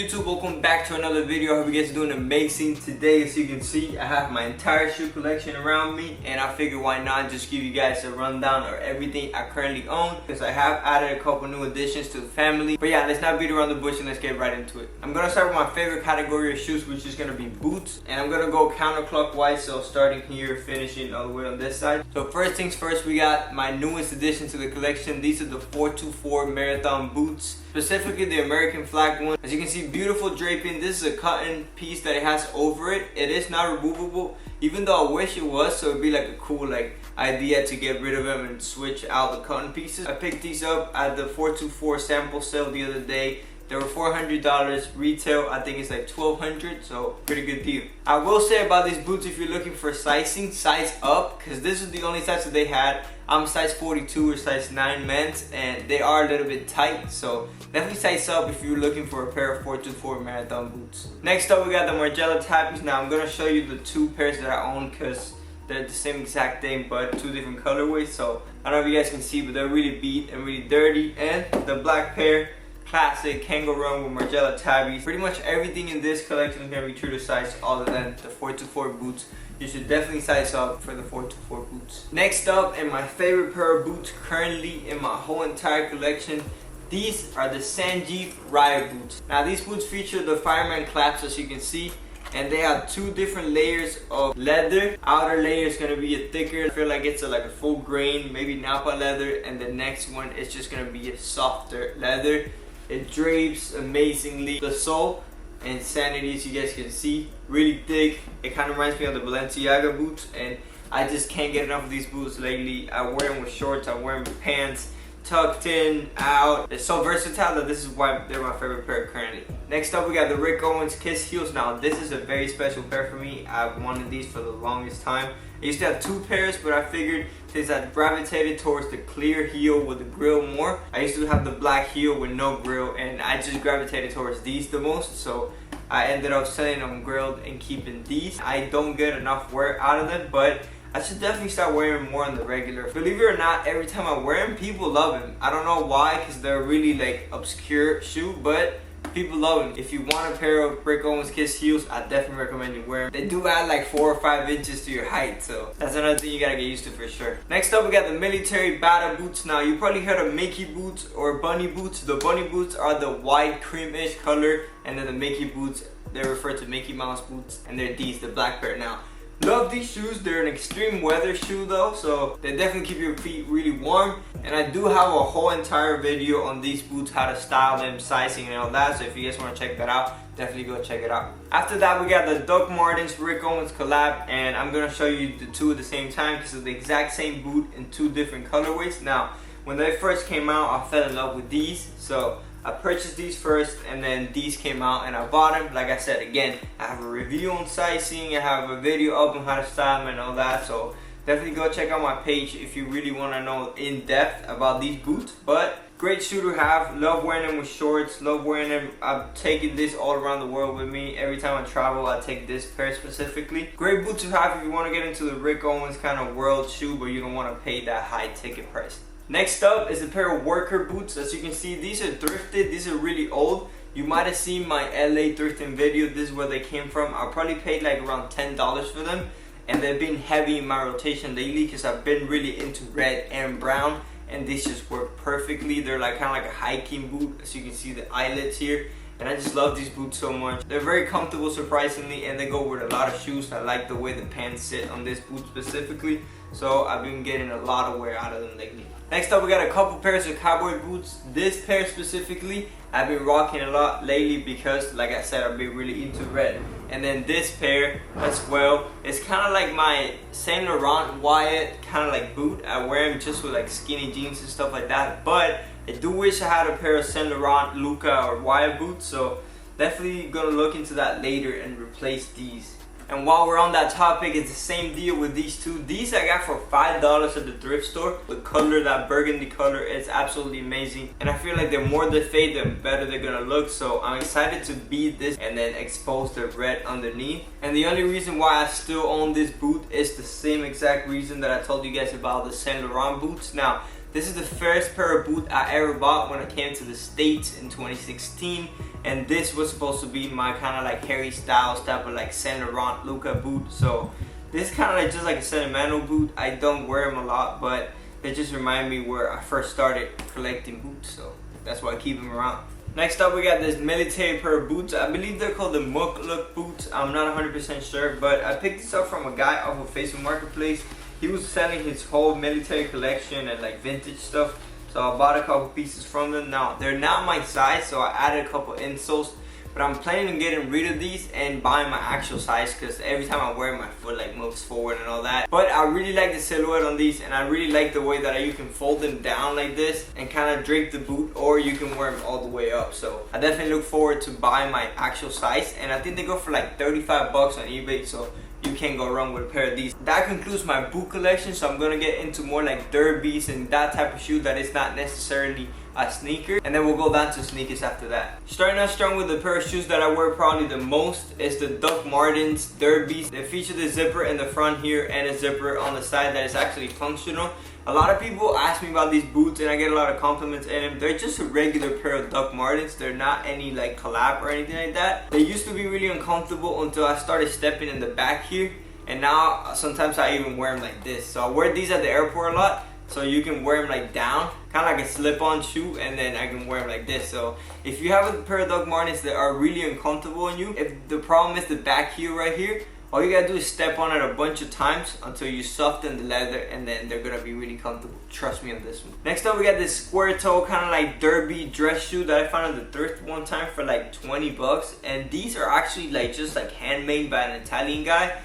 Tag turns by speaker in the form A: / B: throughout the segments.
A: YouTube? Welcome back to another video. I hope you guys are doing amazing. Today, as you can see, I have my entire shoe collection around me, and I figured why not just give you guys a rundown of everything I currently own, because I have added a couple new additions to the family. But yeah, let's not beat around the bush and let's get right into it. I'm gonna start with my favorite category of shoes, which is gonna be boots, and I'm gonna go counterclockwise, so starting here, finishing all the way on this side. So first things first, we got my newest addition to the collection. These are the 424 marathon boots, specifically the American flag one. As you can see, beautiful draping. This is a cotton piece that it has over it. It is not removable, even though I wish it was, so it'd be like a cool idea to get rid of them and switch out the cotton pieces. I picked these up at the 424 sample sale the other day. They were $400 retail. I think it's like $1,200, so pretty good deal. I will say about these boots, if you're looking for sizing, size up, because this is the only size that they had. I'm size 42 or size 9 men's, and they are a little bit tight, so definitely size up if you're looking for a pair of 424 marathon boots. Next up, we got the MARGIELA TABIs. Now I'm gonna show you the two pairs that I own, because they're the same exact thing but two different colorways. So I don't know if you guys can see, but they're really beat and really dirty. And the black pair, classic, can't go wrong with MARGIELA TABIs. Pretty much everything in this collection is gonna be true to size other than the 424 boots. You should definitely size up for the 424 boots. Next up, and my favorite pair of boots currently in my whole entire collection, these are the SANGIEV RIOT boots. Now these boots feature the fireman claps, as you can see, and they have two different layers of leather. Outer layer is gonna be a thicker, I feel like it's like a full grain, maybe Napa leather, and the next one is just gonna be a softer leather. It drapes amazingly. The sole, insanity, as you guys can see, really thick. It kind of reminds me of the Balenciaga boots, and I just can't get enough of these boots lately. I wear them with shorts, I wear them with pants, tucked in, out. It's so versatile that this is why they're my favorite pair currently. Next up, we got the Rick Owens Kiss heels. Now this is a very special pair for me. I've wanted these for the longest time. I used to have two pairs, but I figured since I gravitated towards the clear heel with the grill more, I used to have the black heel with no grill, and I just gravitated towards these the most, so I ended up selling them grilled and keeping these. I don't get enough wear out of them, but I should definitely start wearing them more on the regular. Believe it or not, every time I wear them, people love them. I don't know why, because they're really like obscure shoe, but people love them. If you want a pair of Rick Owens Kiss heels, I definitely recommend you wear them. They do add like 4 or 5 inches to your height, so that's another thing you gotta get used to for sure. Next up, we got the military BATA boots. Now you probably heard of Mickey boots or bunny boots. The bunny boots are the white creamish color, and then the Mickey boots, they're referred to Mickey Mouse boots, and they're these, the black pair. Now love these shoes. They're an extreme weather shoe though, so they definitely keep your feet really warm. And I do have a whole entire video on these boots, how to style them, sizing and all that, so if you guys want to check that out, definitely go check it out. After that, we got the Doc Martens Rick Owens collab, and I'm gonna show you the two at the same time because it's the exact same boot in two different colorways. Now when they first came out, I fell in love with these, so I purchased these first, and then these came out and I bought them. Like I said, again, I have a review on sizing, I have a video up on how to style them and all that, so definitely go check out my page if you really want to know in depth about these boots. But great shoe to have. Love wearing them with shorts, love wearing them. I've taken this all around the world with me. Every time I travel, I take this pair specifically. Great boot to have if you want to get into the Rick Owens kind of world shoe, but you don't want to pay that high ticket price. Next up is a pair of worker boots. As you can see, these are thrifted. These are really old. You might have seen my LA thrifting video. This is where they came from. I probably paid like around $10 for them, and they've been heavy in my rotation lately because I've been really into red and brown, and these just work perfectly. They're like kind of like a hiking boot. As you can see, the eyelets here, and I just love these boots so much. They're very comfortable, surprisingly, and they go with a lot of shoes. I like the way the pants sit on this boot specifically, so I've been getting a lot of wear out of them lately. Next up, we got a couple pairs of cowboy boots. This pair specifically, I've been rocking a lot lately because, like I said, I've been really into red. And then this pair as well, it's kind of like my Saint Laurent Wyatt kind of like boot. I wear them just with like skinny jeans and stuff like that. But I do wish I had a pair of Saint Laurent Luca or Wyatt boots, so definitely gonna look into that later and replace these. And while we're on that topic, it's the same deal with these two. These I got for $5 at the thrift store. The color, that burgundy color, is absolutely amazing. And I feel like the more they fade, the better they're gonna look. So I'm excited to beat this and then expose the red underneath. And the only reason why I still own this boot is the same exact reason that I told you guys about the Saint Laurent boots. Now, This is the first pair of boots I ever bought when I came to the States in 2016, and this was supposed to be my kind of like Harry Styles type of like Saint Laurent Luca boot. So this is kind of like just like a sentimental boot. I don't wear them a lot, but they just remind me where I first started collecting boots, so that's why I keep them around. Next up, we got this military pair of boots. I believe they're called the MUKLUK boots. I'm not 100% sure, but I picked this up from a guy off of Facebook Marketplace. He was selling his whole military collection and like vintage stuff, so I bought a couple pieces from them. Now, they're not my size, so I added a couple insoles, but I'm planning on getting rid of these and buying my actual size, because every time I wear them, my foot like moves forward and all that. But I really like the silhouette on these, and I really like the way that you can fold them down like this and kind of drape the boot, or you can wear them all the way up. So I definitely look forward to buying my actual size, and I think they go for like 35 bucks on eBay, so you can't go wrong with a pair of these. That concludes my boot collection, so I'm gonna get into more like derbies and that type of shoe that is not necessarily a sneaker, and then we'll go down to sneakers after that. Starting out strong with the pair of shoes that I wear probably the most is the Doc Martens derbies. They feature the zipper in the front here and a zipper on the side that is actually functional. A lot of people ask me about these boots, and I get a lot of compliments in them. They're just a regular pair of Doc Martens. They're not any like collab or anything like that. They used to be really uncomfortable until I started stepping in the back here, and now sometimes I even wear them like this. So I wear these at the airport a lot, so you can wear them like down, kind of like a slip-on shoe, and then I can wear them like this. So if you have a pair of Doc Martens that are really uncomfortable on you, if the problem is the back heel right here, all you gotta do is step on it a bunch of times until you soften the leather, and then they're gonna be really comfortable. Trust me on this one. Next up, we got this square toe kind of like derby dress shoe that I found at the thrift one time for like 20 bucks. And these are actually like just like handmade by an Italian guy.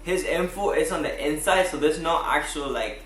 A: His info is on the inside, so there's no actual like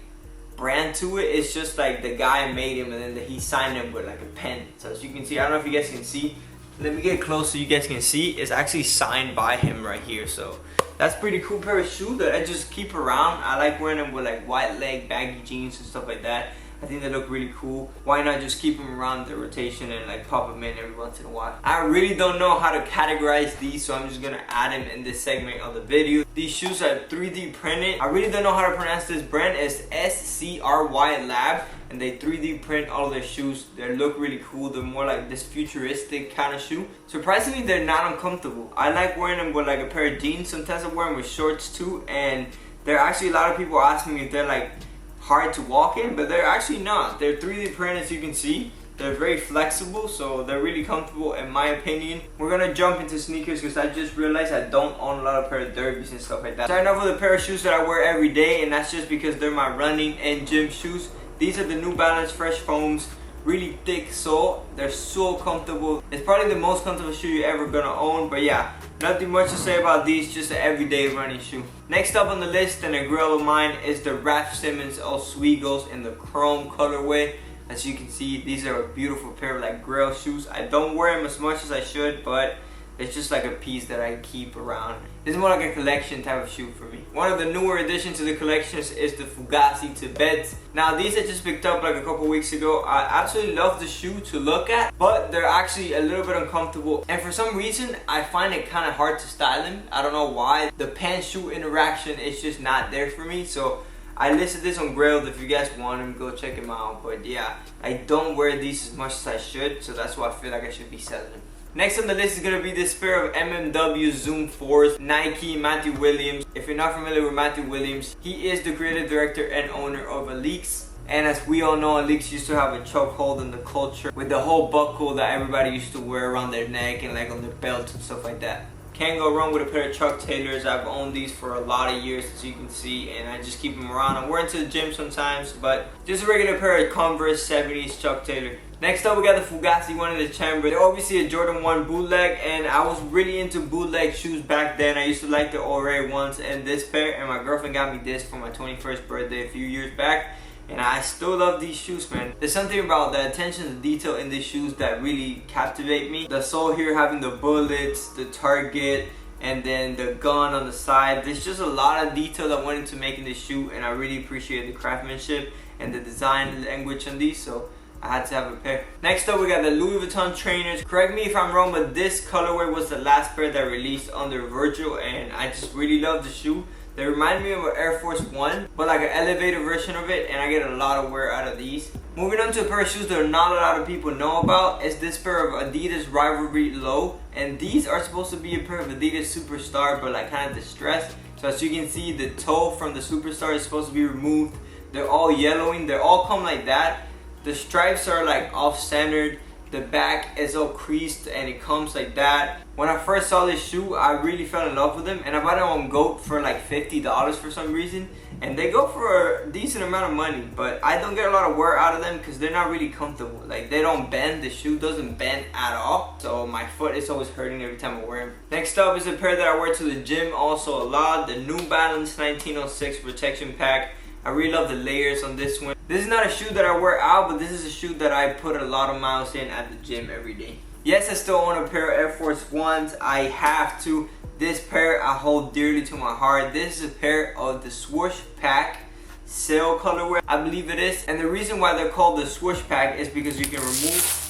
A: brand to it. It's just like the guy made him, and then he signed him with like a pen. So as you can see, I don't know if you guys can see. Let me get close so you guys can see. It's actually signed by him right here. So that's pretty cool pair of shoes that I just keep around. I like wearing them with like white leg baggy jeans and stuff like that. I think they look really cool. Why not just keep them around the rotation and like pop them in every once in a while? I really don't know how to categorize these, so I'm just gonna add them in this segment of the video. These shoes are 3D printed. I really don't know how to pronounce this brand. It's SCRY Lab, and they 3D print all of their shoes. They look really cool. They're more like this futuristic kind of shoe. Surprisingly, they're not uncomfortable. I like wearing them with like a pair of jeans. Sometimes I wear them with shorts too, and they're actually, a lot of people ask me if they're like hard to walk in, but they're actually not. They're 3D printed, as you can see. They're very flexible, so they're really comfortable in my opinion. We're gonna jump into sneakers because I just realized I don't own a lot of pair of derbies and stuff like that. Starting off with a pair of shoes that I wear every day, and that's just because they're my running and gym shoes. These are the New Balance Fresh Foams. Really thick sole. They're so comfortable. It's probably the most comfortable shoe you're ever gonna own, but yeah, nothing much to say about these, just an everyday running shoe. Next up on the list, and a grail of mine, is the Raf Simons OZWEEGOs in the chrome colorway. As you can see, these are a beautiful pair of like grail shoes. I don't wear them as much as I should, but it's just like a piece that I keep around. This is more like a collection type of shoe for me. One of the newer additions to the collections is the FUGAZI TIBETS. Now these I just picked up like a couple weeks ago. I absolutely love the shoe to look at, but they're actually a little bit uncomfortable. And for some reason, I find it kind of hard to style them. I don't know why. The pant-shoe interaction is just not there for me. So I listed this on Grailed. If you guys want them, go check them out. But yeah, I don't wear these as much as I should, so that's why I feel like I should be selling them. Next on the list is going to be this pair of MMW Zoom 4s, Nike, Matthew Williams. If you're not familiar with Matthew Williams, he is the creative director and owner of Alix. And as we all know, Alix used to have a chokehold in the culture with the whole buckle that everybody used to wear around their neck and like on their belts and stuff like that. Can't go wrong with a pair of Chuck Taylors. I've owned these for a lot of years, as you can see, and I just keep them around. I wear them to the gym sometimes, but just a regular pair of Converse 70s Chuck Taylor. Next up, we got the FUGAZI one in the chamber. They're obviously a Jordan 1 bootleg, and I was really into bootleg shoes back then. I used to like the Ore ones and this pair, and my girlfriend got me this for my 21st birthday a few years back. And I still love these shoes, man. There's something about the attention to detail in these shoes that really captivate me. The sole here having the bullets, the target, and then the gun on the side. There's just a lot of detail that went into making this shoe, and I really appreciate the craftsmanship and the design language on these, so I had to have a pair. Next up, we got the Louis Vuitton trainers. Correct me if I'm wrong, but this colorway was the last pair that released under Virgil, and I just really love the shoe. They remind me of an Air Force One, but like an elevated version of it, and I get a lot of wear out of these. Moving on to a pair of shoes that not a lot of people know about is this pair of Adidas Rivalry Low, and these are supposed to be a pair of Adidas Superstar, but like kind of distressed. So as you can see, the toe from the Superstar is supposed to be removed. They're all yellowing. They all come like that. The stripes are like off-centered. The back is all creased and it comes like that. When I first saw this shoe, I really fell in love with them, and I bought it on GOAT for like $50 for some reason, and they go for a decent amount of money, but I don't get a lot of wear out of them because they're not really comfortable. Like, they don't bend. The shoe doesn't bend at all, so my foot is always hurting every time I wear them. Next up is a pair that I wear to the gym also a lot, the New Balance 1906 Protection Pack. I really love the layers on this one. This is not a shoe that I wear out, but this is a shoe that I put a lot of miles in at the gym every day. Yes, I still own a pair of Air Force Ones. I have to. This pair I hold dearly to my heart. This is a pair of the Swoosh Pack Sail colorway, I believe it is. And the reason why they're called the Swoosh Pack is because you can remove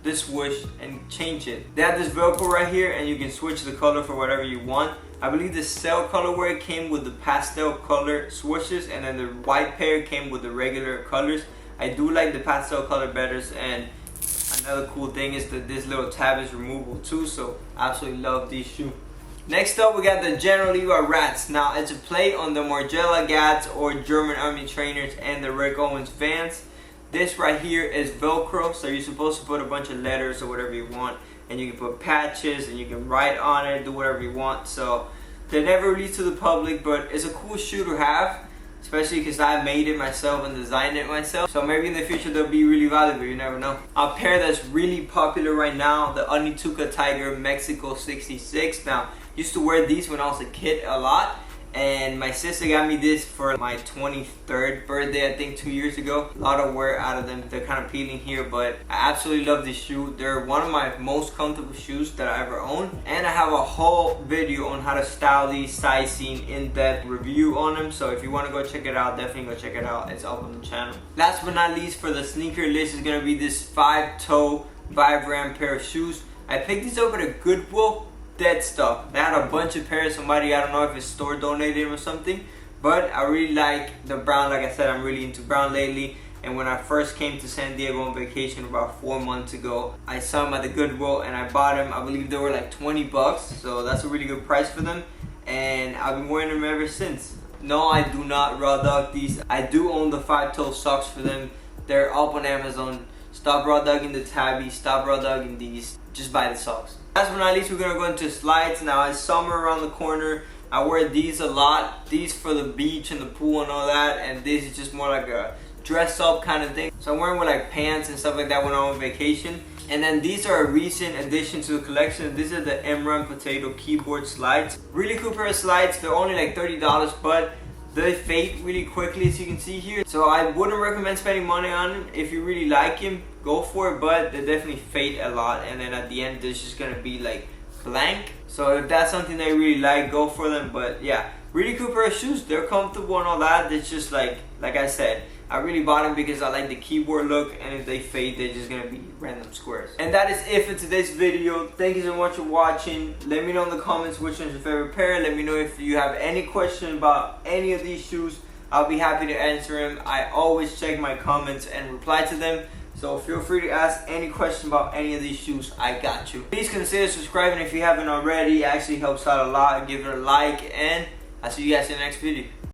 A: the swoosh and change it. They have this Velcro right here, and you can switch the color for whatever you want. I believe the Sail colorway came with the pastel color swooshes, and then the white pair came with the regular colors. I do like the pastel color better, and another cool thing is that this little tab is removable too, so I absolutely love these shoes. Next up, we got the General Oliva Rats. Now, it's a play on the MARGIELA Gats or German Army trainers and the Rick Owens Vans. This right here is Velcro, so you're supposed to put a bunch of letters or whatever you want, and you can put patches and you can write on it, do whatever you want. So they're never released to the public, but it's a cool shoe to have, especially because I made it myself and designed it myself. So maybe in the future they'll be really valuable, you never know. A pair that's really popular right now, the ONITSUKA Tiger Mexico 66. Now, used to wear these when I was a kid a lot, and my sister got me this for my 23rd birthday, I think 2 years ago. A lot of wear out of them. They're kind of peeling here, but I absolutely love this shoe. They're one of my most comfortable shoes that I ever owned, and I have a whole video on how to style these, sizing, in-depth review on them. So if you want to go check it out, definitely go check it out. It's up on the channel. Last but not least, for the sneaker list is going to be this 5-toe Vibram pair of shoes. I picked these up at a Goodwill. Dead stuff. They had a bunch of pairs. Somebody, I don't know if it's store donated or something, but I really like the brown. Like I said, I'm really into brown lately, and when I first came to San Diego on vacation about 4 months ago, I saw them at the Goodwill and I bought them. I believe they were like 20 bucks, so that's a really good price for them, and I've been wearing them ever since. No, I do not raw dog these. I do own the 5-toe socks for them. They're up on Amazon. Stop raw dogging the TABI, stop raw dogging these, just buy the socks. Last but not least, we're gonna go into slides. Now, it's summer around the corner. I wear these a lot. These for the beach and the pool and all that, and this is just more like a dress up kind of thing. So I'm wearing with like pants and stuff like that when I'm on vacation. And then these are a recent addition to the collection. These are the Emran Potato Keyboard Slides. Really cool pair of slides. They're only like $30, but they fade really quickly, as you can see here. So I wouldn't recommend spending money on them. If you really like them, go for it, but they definitely fade a lot, and then at the end there's just gonna be like blank. So if that's something that you really like, go for them. But yeah, really cool pair of shoes. They're comfortable and all that. It's just like I said, I really bought them because I like the keyboard look, and if they fade, they're just gonna be random squares. And that is it for today's video. Thank you so much for watching. Let me know in the comments which one's your favorite pair. Let me know if you have any question about any of these shoes. I'll be happy to answer them. I always check my comments and reply to them, so feel free to ask any question about any of these shoes. I got you. Please consider subscribing if you haven't already. It actually helps out a lot. Give it a like, and I'll see you guys in the next video.